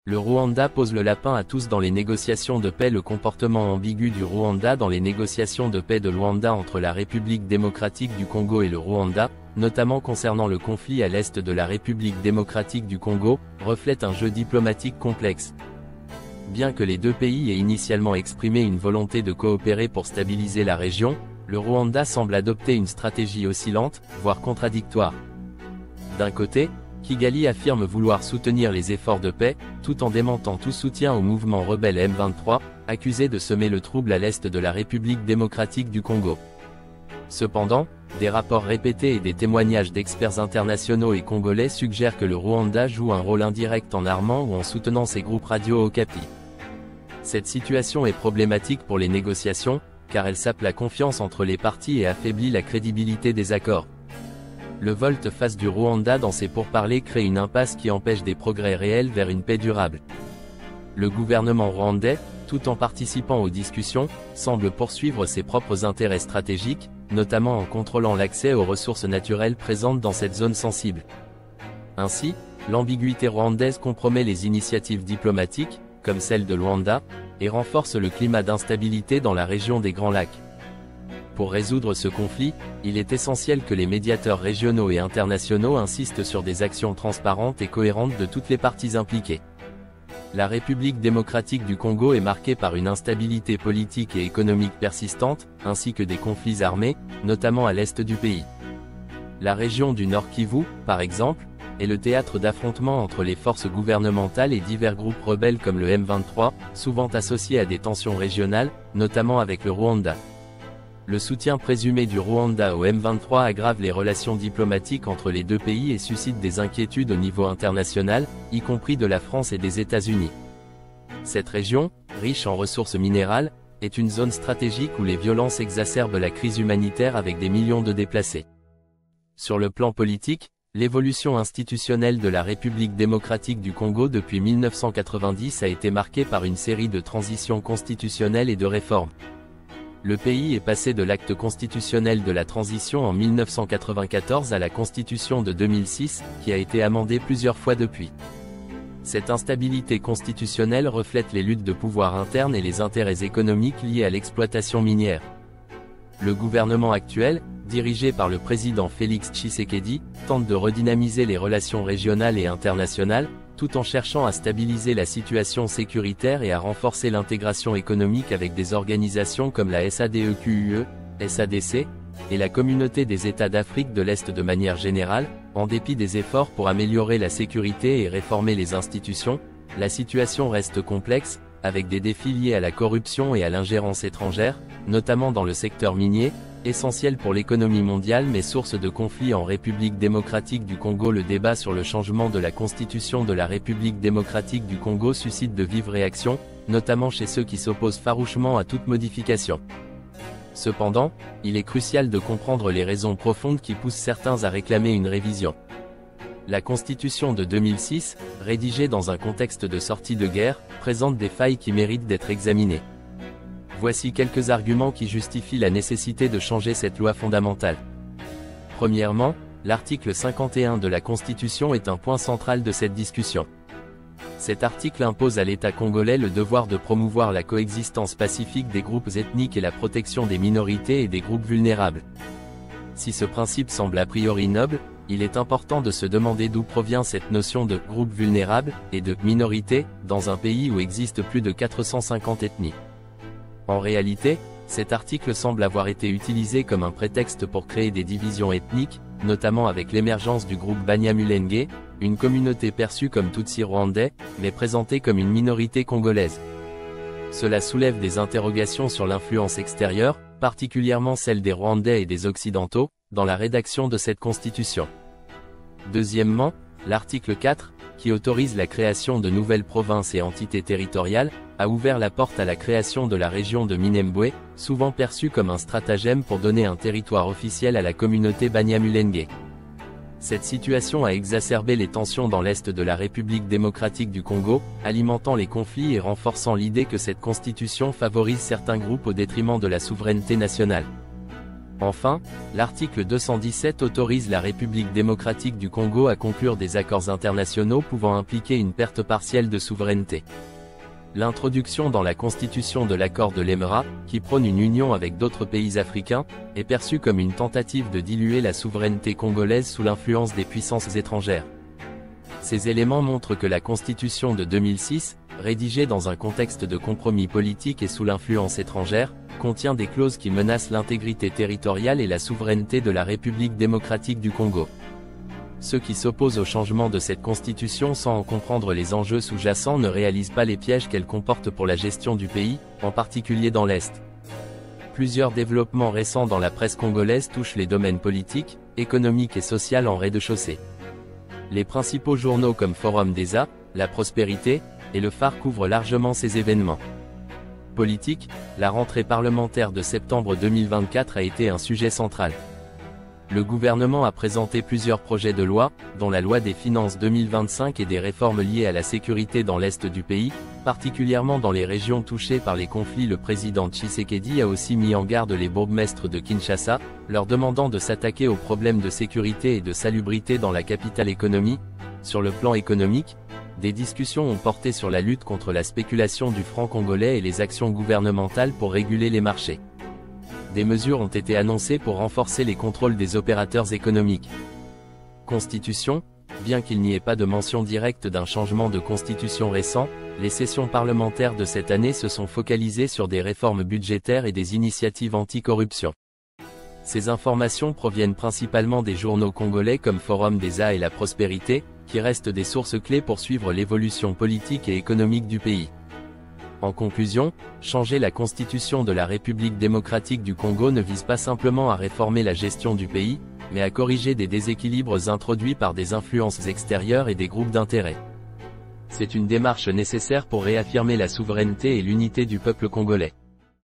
Le Rwanda pose le lapin à tous dans les négociations de paix. Le comportement ambigu du Rwanda dans les négociations de paix de Luanda entre la République démocratique du Congo et le Rwanda, notamment concernant le conflit à l'est de la République démocratique du Congo, reflète un jeu diplomatique complexe. Bien que les deux pays aient initialement exprimé une volonté de coopérer pour stabiliser la région, le Rwanda semble adopter une stratégie oscillante, voire contradictoire. D'un côté, Kigali affirme vouloir soutenir les efforts de paix, tout en démentant tout soutien au mouvement rebelle M23, accusé de semer le trouble à l'est de la République démocratique du Congo. Cependant, des rapports répétés et des témoignages d'experts internationaux et congolais suggèrent que le Rwanda joue un rôle indirect en armant ou en soutenant ces groupes radio Okapi. Cette situation est problématique pour les négociations, car elle sape la confiance entre les parties et affaiblit la crédibilité des accords. Le volte-face du Rwanda dans ses pourparlers crée une impasse qui empêche des progrès réels vers une paix durable. Le gouvernement rwandais, tout en participant aux discussions, semble poursuivre ses propres intérêts stratégiques, notamment en contrôlant l'accès aux ressources naturelles présentes dans cette zone sensible. Ainsi, l'ambiguïté rwandaise compromet les initiatives diplomatiques, comme celle de Luanda, et renforce le climat d'instabilité dans la région des Grands Lacs. Pour résoudre ce conflit, il est essentiel que les médiateurs régionaux et internationaux insistent sur des actions transparentes et cohérentes de toutes les parties impliquées. La République démocratique du Congo est marquée par une instabilité politique et économique persistante, ainsi que des conflits armés, notamment à l'est du pays. La région du Nord Kivu, par exemple, est le théâtre d'affrontements entre les forces gouvernementales et divers groupes rebelles comme le M23, souvent associés à des tensions régionales, notamment avec le Rwanda. Le soutien présumé du Rwanda au M23 aggrave les relations diplomatiques entre les deux pays et suscite des inquiétudes au niveau international, y compris de la France et des États-Unis. Cette région, riche en ressources minérales, est une zone stratégique où les violences exacerbent la crise humanitaire avec des millions de déplacés. Sur le plan politique, l'évolution institutionnelle de la République démocratique du Congo depuis 1990 a été marquée par une série de transitions constitutionnelles et de réformes. Le pays est passé de l'acte constitutionnel de la transition en 1994 à la Constitution de 2006, qui a été amendée plusieurs fois depuis. Cette instabilité constitutionnelle reflète les luttes de pouvoir internes et les intérêts économiques liés à l'exploitation minière. Le gouvernement actuel, dirigé par le président Félix Tshisekedi, tente de redynamiser les relations régionales et internationales, tout en cherchant à stabiliser la situation sécuritaire et à renforcer l'intégration économique avec des organisations comme la SADEQUE, SADC, et la Communauté des États d'Afrique de l'Est de manière générale. En dépit des efforts pour améliorer la sécurité et réformer les institutions, la situation reste complexe, avec des défis liés à la corruption et à l'ingérence étrangère, notamment dans le secteur minier, essentiel pour l'économie mondiale mais source de conflits en République démocratique du Congo. Le débat sur le changement de la constitution de la République démocratique du Congo suscite de vives réactions, notamment chez ceux qui s'opposent farouchement à toute modification. Cependant, il est crucial de comprendre les raisons profondes qui poussent certains à réclamer une révision. La Constitution de 2006, rédigée dans un contexte de sortie de guerre, présente des failles qui méritent d'être examinées. Voici quelques arguments qui justifient la nécessité de changer cette loi fondamentale. Premièrement, l'article 51 de la Constitution est un point central de cette discussion. Cet article impose à l'État congolais le devoir de promouvoir la coexistence pacifique des groupes ethniques et la protection des minorités et des groupes vulnérables. Si ce principe semble a priori noble, il est important de se demander d'où provient cette notion de « groupe vulnérable » et de « minorité » dans un pays où existent plus de 450 ethnies. En réalité, cet article semble avoir été utilisé comme un prétexte pour créer des divisions ethniques, notamment avec l'émergence du groupe Banyamulenge, une communauté perçue comme Tutsi rwandais, mais présentée comme une minorité congolaise. Cela soulève des interrogations sur l'influence extérieure, particulièrement celle des Rwandais et des Occidentaux, dans la rédaction de cette constitution. Deuxièmement, l'article 4, qui autorise la création de nouvelles provinces et entités territoriales, a ouvert la porte à la création de la région de Minembwe, souvent perçue comme un stratagème pour donner un territoire officiel à la communauté Banyamulenge. Cette situation a exacerbé les tensions dans l'est de la République démocratique du Congo, alimentant les conflits et renforçant l'idée que cette constitution favorise certains groupes au détriment de la souveraineté nationale. Enfin, l'article 217 autorise la République démocratique du Congo à conclure des accords internationaux pouvant impliquer une perte partielle de souveraineté. L'introduction dans la constitution de l'accord de l'EMRA, qui prône une union avec d'autres pays africains, est perçue comme une tentative de diluer la souveraineté congolaise sous l'influence des puissances étrangères. Ces éléments montrent que la constitution de 2006, rédigée dans un contexte de compromis politique et sous l'influence étrangère, contient des clauses qui menacent l'intégrité territoriale et la souveraineté de la République démocratique du Congo. Ceux qui s'opposent au changement de cette constitution sans en comprendre les enjeux sous-jacents ne réalisent pas les pièges qu'elle comporte pour la gestion du pays, en particulier dans l'Est. Plusieurs développements récents dans la presse congolaise touchent les domaines politiques, économiques et social en rez-de-chaussée. Les principaux journaux comme Forum des A, La Prospérité, et Le Phare couvrent largement ces événements. Politique, la rentrée parlementaire de septembre 2024 a été un sujet central. Le gouvernement a présenté plusieurs projets de loi, dont la loi des finances 2025 et des réformes liées à la sécurité dans l'est du pays, particulièrement dans les régions touchées par les conflits. Le président Tshisekedi a aussi mis en garde les bourgmestres de Kinshasa, leur demandant de s'attaquer aux problèmes de sécurité et de salubrité dans la capitale économie. Sur le plan économique, des discussions ont porté sur la lutte contre la spéculation du franc congolais et les actions gouvernementales pour réguler les marchés. Des mesures ont été annoncées pour renforcer les contrôles des opérateurs économiques. Constitution, bien qu'il n'y ait pas de mention directe d'un changement de constitution récent, les sessions parlementaires de cette année se sont focalisées sur des réformes budgétaires et des initiatives anti-corruption. Ces informations proviennent principalement des journaux congolais comme Forum des A et La Prospérité, qui restent des sources clés pour suivre l'évolution politique et économique du pays. En conclusion, changer la constitution de la République démocratique du Congo ne vise pas simplement à réformer la gestion du pays, mais à corriger des déséquilibres introduits par des influences extérieures et des groupes d'intérêt. C'est une démarche nécessaire pour réaffirmer la souveraineté et l'unité du peuple congolais.